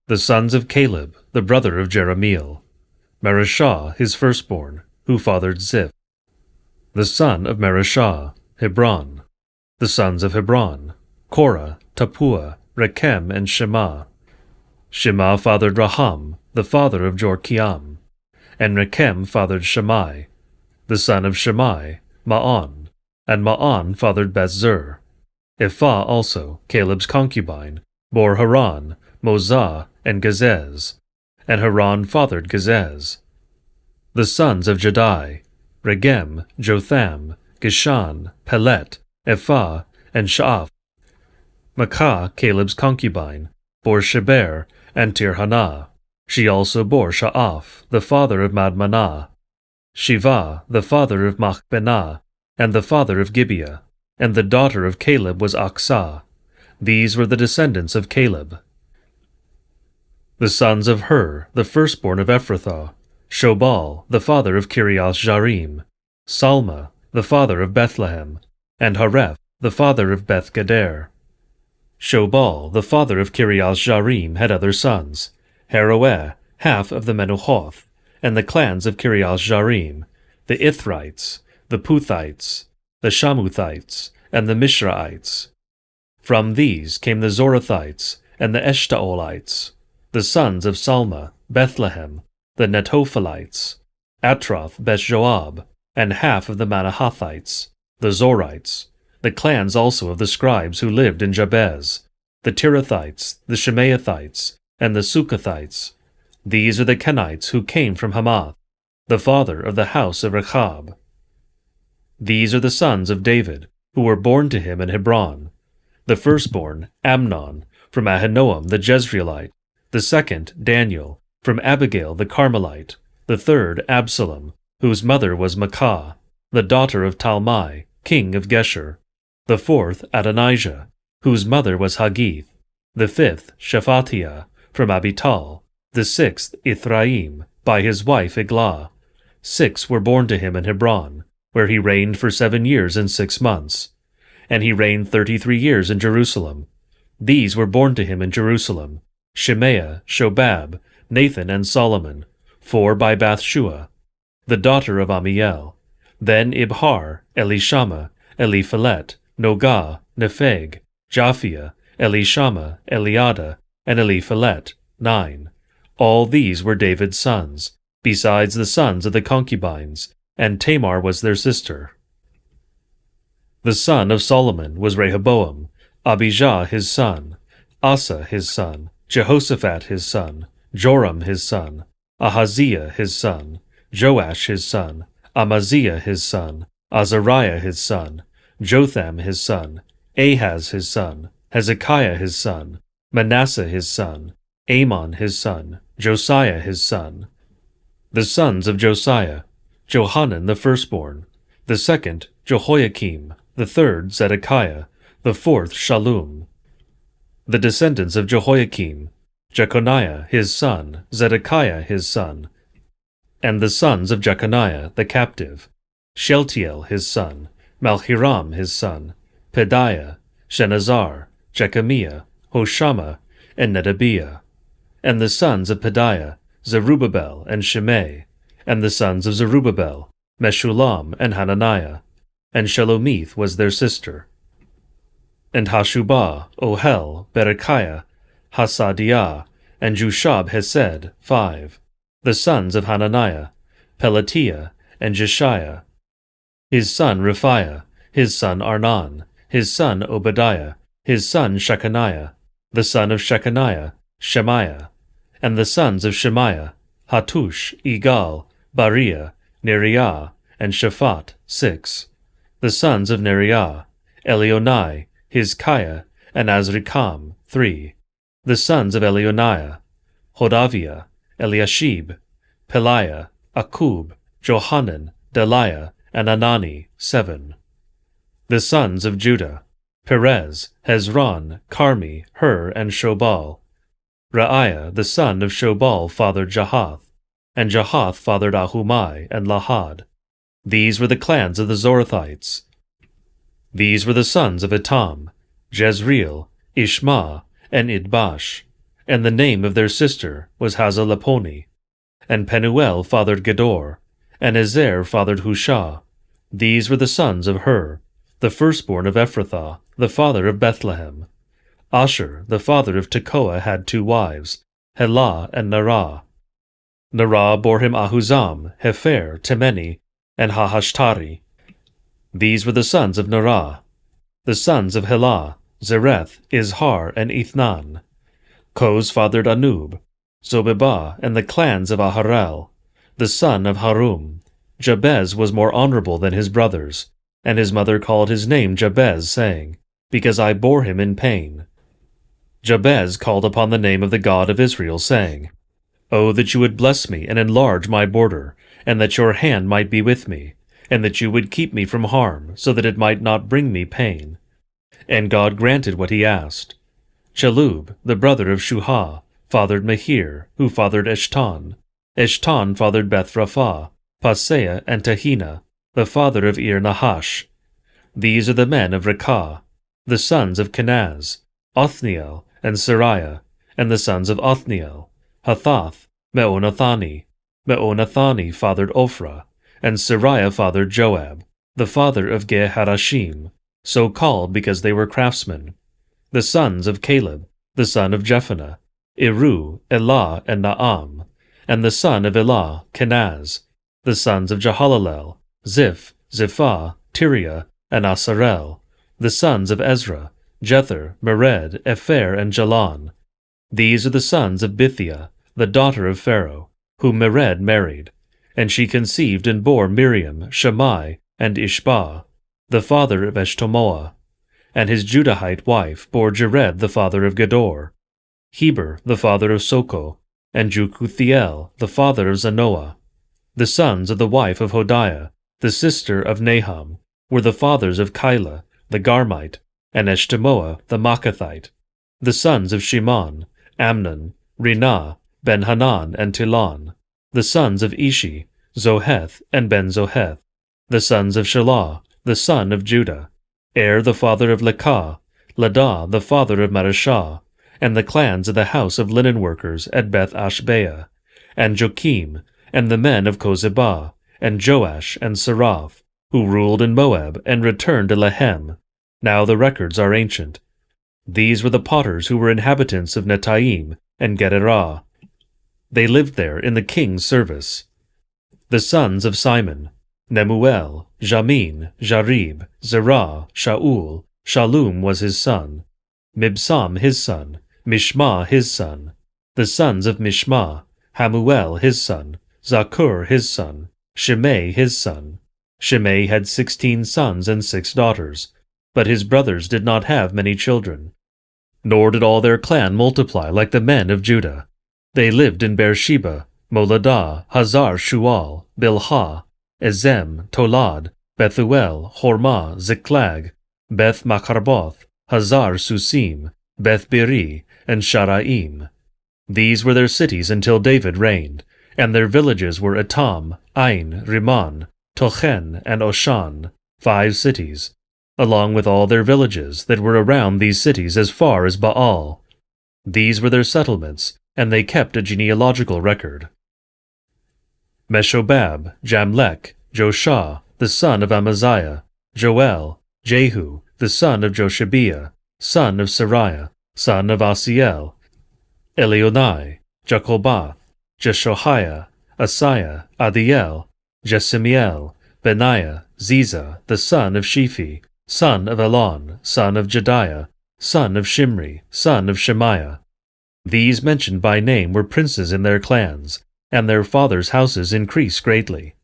The sons of Caleb, the brother of Jerahmeel. Mareshah, his firstborn, who fathered Ziph. The son of Mareshah, Hebron. The sons of Hebron, Korah, Tappuah, Rechem, and Shema. Shema fathered Raham, the father of Jorkiam. And Rechem fathered Shammai. The son of Shammai, Ma'on. And Ma'on fathered Beth-zur. Ephah also, Caleb's concubine, bore Haran, Mozah, and Gazez. And Haran fathered Gazez. The sons of Jadai, Regem, Jotham, Geshan, Pelet, Ephah, and Sha'af. Maachah, Caleb's concubine, bore Sheber and Tirhanah. She also bore Sha'af, the father of Madmanah. Shiva, the father of Machbenah, and the father of Gibeah. And the daughter of Caleb was Aksah. These were the descendants of Caleb. The sons of Hur, the firstborn of Ephrathah, Shobal, the father of Kiriath-Jearim, Salma, the father of Bethlehem, and Hareph, the father of Beth-Gader. Shobal, the father of Kiriath-Jearim, had other sons, Haroeh, half of the Menuhoth, and the clans of Kiriath-Jearim, the Ithrites, the Puthites, the Shamuthites, and the Mishraites. From these came the Zorathites and the Eshtaolites, the sons of Salma, Bethlehem, the Netophilites, Atroth, Beth-Joab, and half of the Manahathites, the Zorites, the clans also of the scribes who lived in Jabez, the Tirathites, the Shemaathites, and the Sukathites. These are the Kenites who came from Hamath, the father of the house of Rechab. These are the sons of David, who were born to him in Hebron. The firstborn, Amnon, from Ahinoam the Jezreelite. The second, Daniel, from Abigail the Carmelite. The third, Absalom, whose mother was Maachah, the daughter of Talmai, king of Geshur. The fourth, Adonijah, whose mother was Haggith. The fifth, Shephatiah, from Abital. The sixth, Ithraim, by his wife Eglah. 6 were born to him in Hebron, where he reigned for 7 years and 6 months. And he reigned 33 years in Jerusalem. These were born to him in Jerusalem, Shemaiah, Shobab, Nathan, and Solomon, 4 by Bathshua, the daughter of Amiel. Then Ibhar, Elishama, Eliphelet, Nogah, Nepheg, Japhia, Elishama, Eliada, and Eliphelet, 9. All these were David's sons, besides the sons of the concubines, and Tamar was their sister. The son of Solomon was Rehoboam, Abijah his son, Asa his son, Jehoshaphat his son, Joram his son, Ahaziah his son, Joash his son, Amaziah his son, Azariah his son, Jotham his son, Ahaz his son, Hezekiah his son, Manasseh his son, Amon his son, Josiah his son. The sons of Josiah, Johanan the firstborn, the second Jehoiakim, the third Zedekiah, the fourth Shallum. The descendants of Jehoiakim, Jeconiah his son, Zedekiah his son, and the sons of Jeconiah the captive, Shealtiel his son, Malchiram his son, Pedaiah, Shenazar, Jechemiah, Hoshama, and Nedabiah. And the sons of Pedaiah, Zerubbabel and Shimei, and the sons of Zerubbabel, Meshullam and Hananiah, and Shelomith was their sister. And Hashubah, Ohel, Berechiah, Hasadiah, and Jushab Hesed, 5. The sons of Hananiah, Pelatiah, and Jeshiah. His son Rephiah, his son Arnan, his son Obadiah, his son Shechaniah, the son of Shechaniah, Shemaiah. And the sons of Shemaiah, Hattush, Igal, Bariah, Neriah, and Shaphat, 6. The sons of Neriah, Elionai, Hizkiah, and Azrikam, 3. The sons of Elionai, Hodaviah, Eliashib, Peliah, Akub, Johanan, Deliah, and Anani, 7. The sons of Judah, Perez, Hezron, Carmi, Hur, and Shobal. Reiah, the son of Shobal, fathered Jahath, and Jahath fathered Ahumai and Lahad. These were the clans of the Zorathites. These were the sons of Etam, Jezreel, Ishma, and Idbash. and the name of their sister was Hazalaponi. And Penuel fathered Gedor, and Ezer fathered Hushah. These were the sons of Hur, the firstborn of Ephrathah, the father of Bethlehem. Asher, the father of Tekoa, had 2 wives, Helah and Narah. Narah bore him Ahuzam, Hefer, Temeni, and Hahashtari. These were the sons of Narah. The sons of Helah, Zereth, Izhar, and Ithnan. Koz fathered Anub, Zobebah, and the clans of Aharel, the son of Harum. Jabez was more honorable than his brothers, and his mother called his name Jabez, saying, Because I bore him in pain. Jabez called upon the name of the God of Israel, saying, Oh, that you would bless me and enlarge my border, and that your hand might be with me, and that you would keep me from harm, so that it might not bring me pain. And God granted what he asked. Chelub, the brother of Shuhah, fathered Mehir, who fathered Eshton. Eshton fathered Beth-Rapha, Paseah, and Tehina, the father of Ir-Nahash. These are the men of Rekah, the sons of Kenaz, Othniel, and Sariah, and the sons of Othniel, Hathath, Meonathani. Meonathani fathered Ophrah, and Sariah fathered Joab, the father of Ge-Harashim, so called because they were craftsmen. The sons of Caleb, the son of Jephunneh, Iru, Elah, and Naam, and the son of Elah, Kenaz. The sons of Jehalalel, Ziph, Ziphah, Tiriah, and Asarel. The sons of Ezra, Jether, Mered, Epher, and Jalon. These are the sons of Bithiah, the daughter of Pharaoh, whom Mered married, and she conceived and bore Miriam, Shammai, and Ishbah, the father of Eshtemoa. And his Judahite wife bore Jared, the father of Gedor, Heber, the father of Soko, and Jukuthiel, the father of Zanoah. The sons of the wife of Hodiah, the sister of Naham, were the fathers of Keilah, the Garmite, and Eshtemoa, the Maacathite. The sons of Shimon, Amnon, Rinah, Ben-Hanan, and Tilon. The sons of Ishi, Zoheth, and Ben-Zoheth. The sons of Shelah, the son of Judah, the father of Lekah, Ladah, the father of Mareshah, and the clans of the house of linen workers at Beth-Ashbea, and Joachim, and the men of Kozebah, and Joash, and Seraph, who ruled in Moab and returned to Lehem. Now the records are ancient. These were the potters who were inhabitants of Netaim and Gederah. They lived there in the king's service. The sons of Simon, Nemuel, Jamin, Jarib, Zerah, Shaul. Shallum was his son, Mibsam his son, Mishma his son. The sons of Mishma, Hamuel his son, Zakur his son, Shimei his son. Shimei had 16 sons and 6 daughters, but his brothers did not have many children. Nor did all their clan multiply like the men of Judah. They lived in Beersheba, Moladah, Hazar Shual, Bilhah, Ezem, Tolad, Bethuel, Hormah, Ziklag, Beth Makarboth, Hazar Susim, Beth Biri, and Sharaim. These were their cities until David reigned, and their villages were Etam, Ain, Rimmon, Tochen, and Oshan, 5 cities, along with all their villages that were around these cities as far as Baal. These were their settlements, and they kept a genealogical record. Meshobab, Jamlech, Joshah, the son of Amaziah, Joel, Jehu, the son of Joshabiah, son of Sariah, son of Asiel, Elionai, Jacobath, Jeshohiah, Asaiah, Adiel, Jesimiel, Benaiah, Ziza, the son of Shiphi, son of Elon, son of Jediah, son of Shimri, son of Shemaiah. These mentioned by name were princes in their clans, and their fathers' houses increased greatly.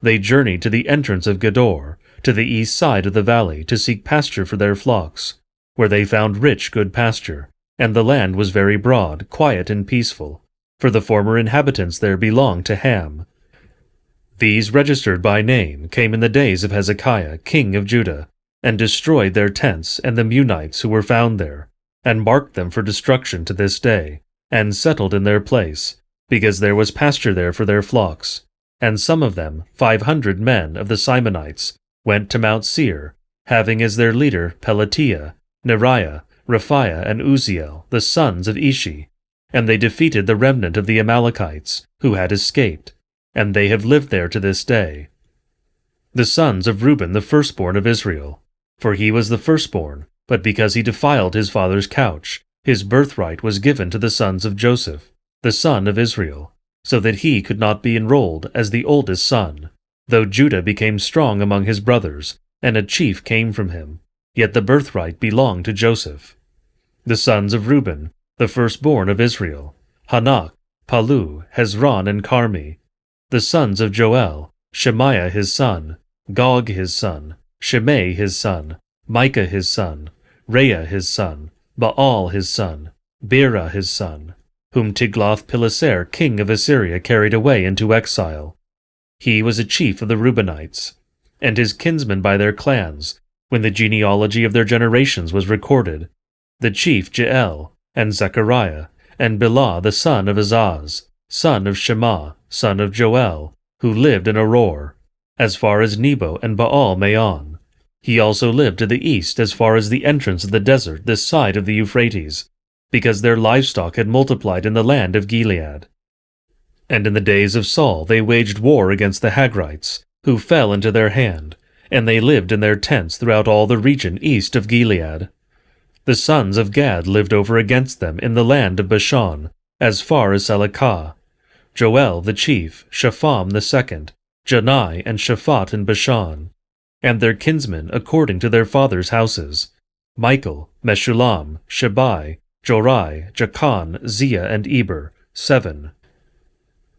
They journeyed to the entrance of Gedor, to the east side of the valley, to seek pasture for their flocks, where they found rich good pasture, and the land was very broad, quiet, and peaceful, for the former inhabitants there belonged to Ham. These, registered by name, came in the days of Hezekiah, king of Judah, and destroyed their tents and the Munites who were found there, and marked them for destruction to this day, and settled in their place, because there was pasture there for their flocks. And some of them, 500 men of the Simonites, went to Mount Seir, having as their leader Pelatiah, Neriah, Rephaiah, and Uziel, the sons of Ishi. and they defeated the remnant of the Amalekites, who had escaped, and they have lived there to this day. The sons of Reuben the firstborn of Israel, for he was the firstborn, but because he defiled his father's couch, his birthright was given to the sons of Joseph, the son of Israel, so that he could not be enrolled as the oldest son, though Judah became strong among his brothers, and a chief came from him, yet the birthright belonged to Joseph. The sons of Reuben, the firstborn of Israel, Hanak, Palu, Hezron, and Carmi. The sons of Joel, Shemaiah his son, Gog his son, Shimei his son, Micah his son, Reah his son, Baal his son, Bera his son, whom Tiglath-Pileser king of Assyria carried away into exile. He was a chief of the Reubenites, and his kinsmen by their clans, when the genealogy of their generations was recorded, the chief Jeiel, and Zechariah, and Bilah the son of Azaz, son of Shema, son of Joel, who lived in Aroer, as far as Nebo and Baal-Meon. He also lived to the east as far as the entrance of the desert this side of the Euphrates, because their livestock had multiplied in the land of Gilead. And in the days of Saul they waged war against the Hagrites, who fell into their hand, and they lived in their tents throughout all the region east of Gilead. The sons of Gad lived over against them in the land of Bashan, as far as Salecah. Joel the chief, Shapham the second, Janai and Shaphat in Bashan, and their kinsmen according to their fathers' houses, Michael, Meshullam, Shabai, Jorai, Jachan, Zia, and Eber, 7.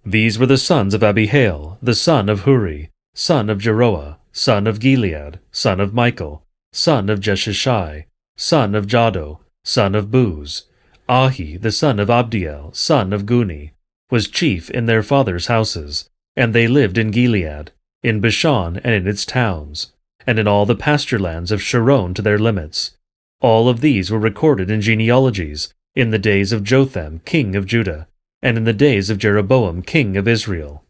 These were the sons of Abihail, the son of Huri, son of Jeroah, son of Gilead, son of Michael, son of Jeshishai, son of Jado, son of Buz. Ahi, the son of Abdiel, son of Guni, was chief in their fathers' houses, and they lived in Gilead, in Bashan and in its towns, and in all the pasture lands of Sharon to their limits. All of these were recorded in genealogies in the days of Jotham, king of Judah, and in the days of Jeroboam, king of Israel.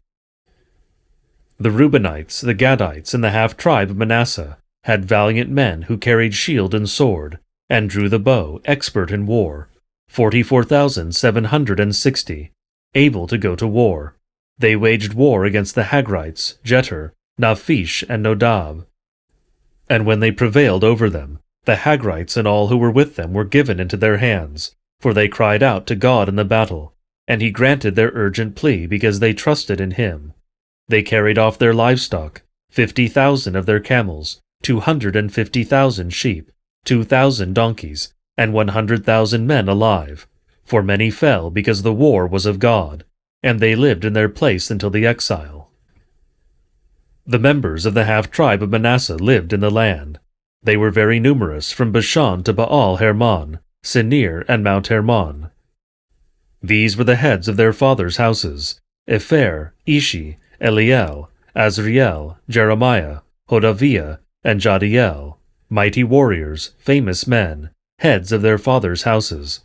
The Reubenites, the Gadites, and the half-tribe of Manasseh had valiant men who carried shield and sword, and drew the bow, expert in war, 44,760, able to go to war. They waged war against the Hagrites, Jeter, Naphish, and Nodab. And when they prevailed over them, the Hagrites and all who were with them were given into their hands, for they cried out to God in the battle, and he granted their urgent plea because they trusted in him. They carried off their livestock, 50,000 of their camels, 250,000 sheep, 2,000 donkeys, and 100,000 men alive, for many fell because the war was of God, and they lived in their place until the exile. The members of the half-tribe of Manasseh lived in the land. They were very numerous from Bashan to Baal-Hermon, Sinir, and Mount Hermon. These were the heads of their fathers' houses: Epher, Ishi, Eliel, Azriel, Jeremiah, Hodaviah, and Jadiel, mighty warriors, famous men, heads of their fathers' houses.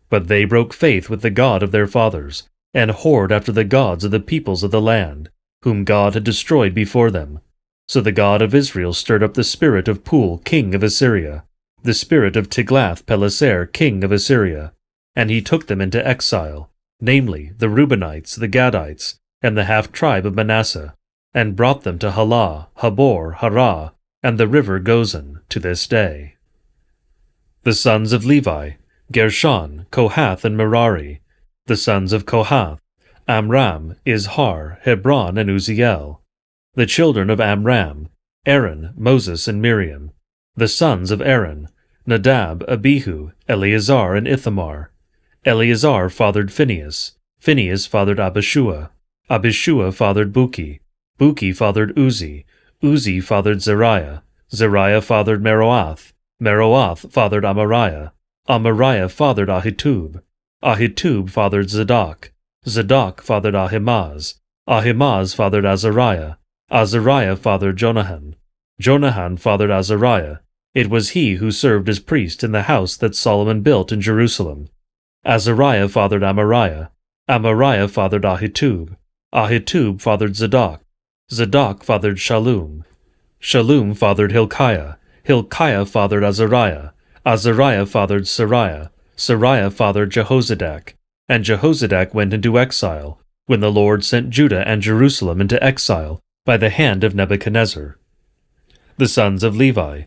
But they broke faith with the God of their fathers, and whored after the gods of the peoples of the land, whom God had destroyed before them. So the God of Israel stirred up the spirit of Pul, king of Assyria, the spirit of Tiglath-Pileser, king of Assyria, and he took them into exile, namely the Reubenites, the Gadites, and the half-tribe of Manasseh, and brought them to Halah, Habor, Harah, and the river Gozan, to this day. The sons of Levi, Gershon, Kohath, and Merari. The sons of Kohath, Amram, Izhar, Hebron, and Uzziel. The children of Amram, Aaron, Moses, and Miriam. The sons of Aaron, Nadab, Abihu, Eleazar, and Ithamar. Eleazar fathered Phinehas. Phinehas fathered Abishua. Abishua fathered Buki. Buki fathered Uzi. Uzi fathered Zeriah. Zeriah fathered Meroath. Meroath fathered Amariah. Amariah fathered Ahitub. Ahitub fathered Zadok. Zadok fathered Ahimaaz. Ahimaaz fathered Azariah. Azariah fathered Jonahan. Jonahan fathered Azariah. It was he who served as priest in the house that Solomon built in Jerusalem. Azariah fathered Amariah. Amariah fathered Ahitub. Ahitub fathered Zadok. Zadok fathered Shallum. Shallum fathered Hilkiah. Hilkiah fathered Azariah. Azariah fathered Sariah. Sariah fathered Jehozadak. And Jehozadak went into exile, when the Lord sent Judah and Jerusalem into exile by the hand of Nebuchadnezzar. The sons of Levi,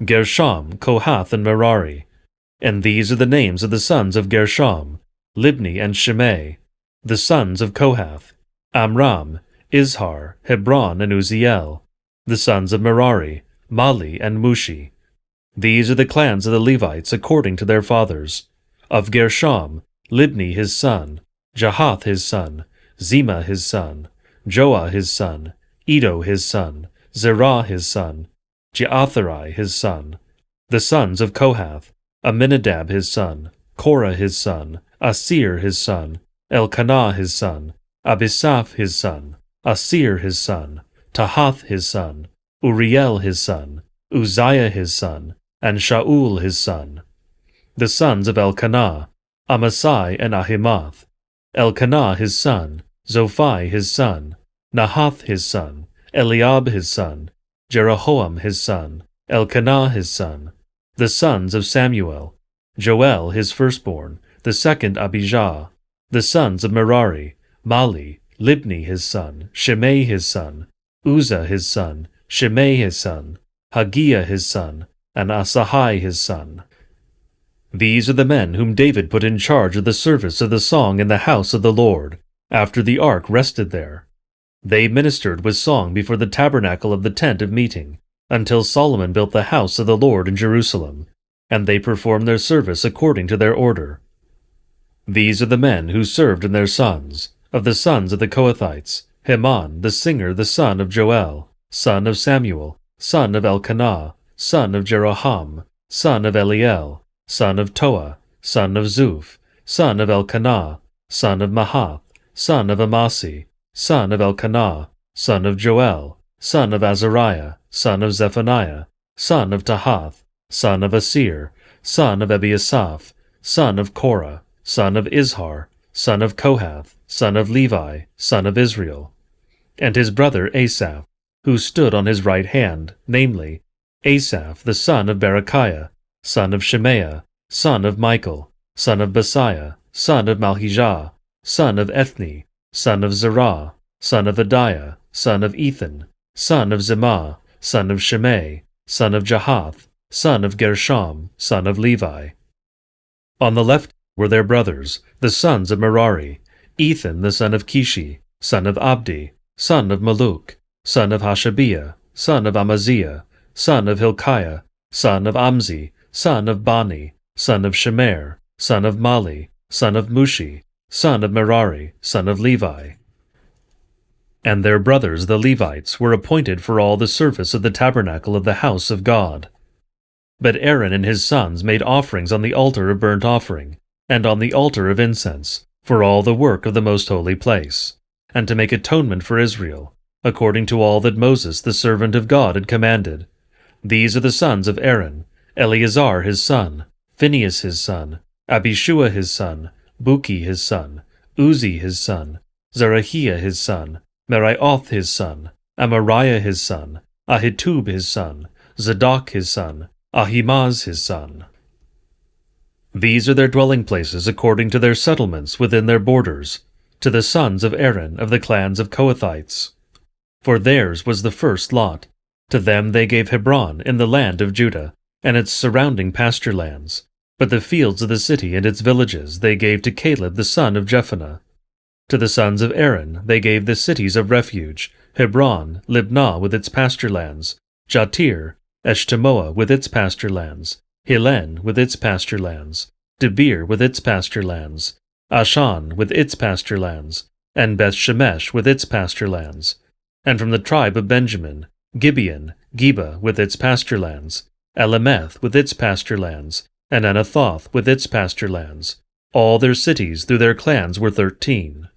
Gershom, Kohath, and Merari. And these are the names of the sons of Gershom, Libni and Shimei. The sons of Kohath, Amram, Izhar, Hebron, and Uzziel. The sons of Merari, Mali and Mushi. These are the clans of the Levites according to their fathers. Of Gershom, Libni his son, Jahath his son, Zima his son, Joah his son, Edo his son, Zerah his son, Jeatherai his son. The sons of Kohath, Aminadab his son, Korah his son, Asir his son, Elkanah his son, Abisaph his son, Asir his son, Tahath his son, Uriel his son, Uzziah his son, and Shaul his son. The sons of Elkanah, Amasai and Ahimath. Elkanah his son, Zophai his son, Nahath his son, Eliab his son, Jeroham his son, Elkanah his son. The sons of Samuel, Joel his firstborn, the second Abijah. The sons of Merari, Mali, Libni his son, Shimei his son, Uzzah his son, Shimei his son, Hagiah his son, and Asahai his son. These are the men whom David put in charge of the service of the song in the house of the Lord, after the ark rested there. They ministered with song before the tabernacle of the tent of meeting, until Solomon built the house of the Lord in Jerusalem, and they performed their service according to their order. These are the men who served and their sons, of the sons of the Kohathites, Heman the singer the son of Joel, son of Samuel, son of Elkanah, son of Jeroham, son of Eliel, son of Toah, son of Zuph, son of Elkanah, son of Mahath, son of Amasi, son of Elkanah, son of Joel, son of Azariah, son of Zephaniah, son of Tahath, son of Asir, son of Ebiasaph, son of Korah, son of Izhar, son of Kohath, son of Levi, son of Israel. And his brother Asaph, who stood on his right hand, namely, Asaph the son of Berechiah, son of Shemaiah, son of Michael, son of Basiah, son of Malchijah, son of Ethni, son of Zerah, son of Adiah, son of Ethan, son of Zemah, son of Shimei, son of Jahath, son of Gershom, son of Levi. On the left were their brothers, the sons of Merari, Ethan the son of Kishi, son of Abdi, son of Maluk, son of Hashabiah, son of Amaziah, son of Hilkiah, son of Amzi, son of Bani, son of Shemer, son of Mali, son of Mushi, son of Merari, son of Levi. And their brothers the Levites were appointed for all the service of the tabernacle of the house of God. But Aaron and his sons made offerings on the altar of burnt offering, and on the altar of incense, for all the work of the most holy place, and to make atonement for Israel, according to all that Moses the servant of God had commanded. These are the sons of Aaron, Eleazar his son, Phinehas his son, Abishua his son, Buki his son, Uzi his son, Zerahiah his son, Meraioth his son, Amariah his son, Ahitub his son, Zadok his son, Ahimaaz his son. These are their dwelling places according to their settlements within their borders, to the sons of Aaron of the clans of Kohathites. For theirs was the first lot. To them they gave Hebron in the land of Judah, and its surrounding pasture lands. But the fields of the city and its villages they gave to Caleb the son of Jephunneh. To the sons of Aaron they gave the cities of refuge, Hebron, Libnah with its pasture lands, Jatir, Eshtemoa with its pasture lands, Hilen with its pasture lands, Debir with its pasture lands, Ashan with its pasture lands, and Beth-Shemesh with its pasture lands. And from the tribe of Benjamin, Gibeon, Geba with its pasture lands, Elameth with its pasture lands, and Anathoth with its pasture lands. All their cities through their clans were 13.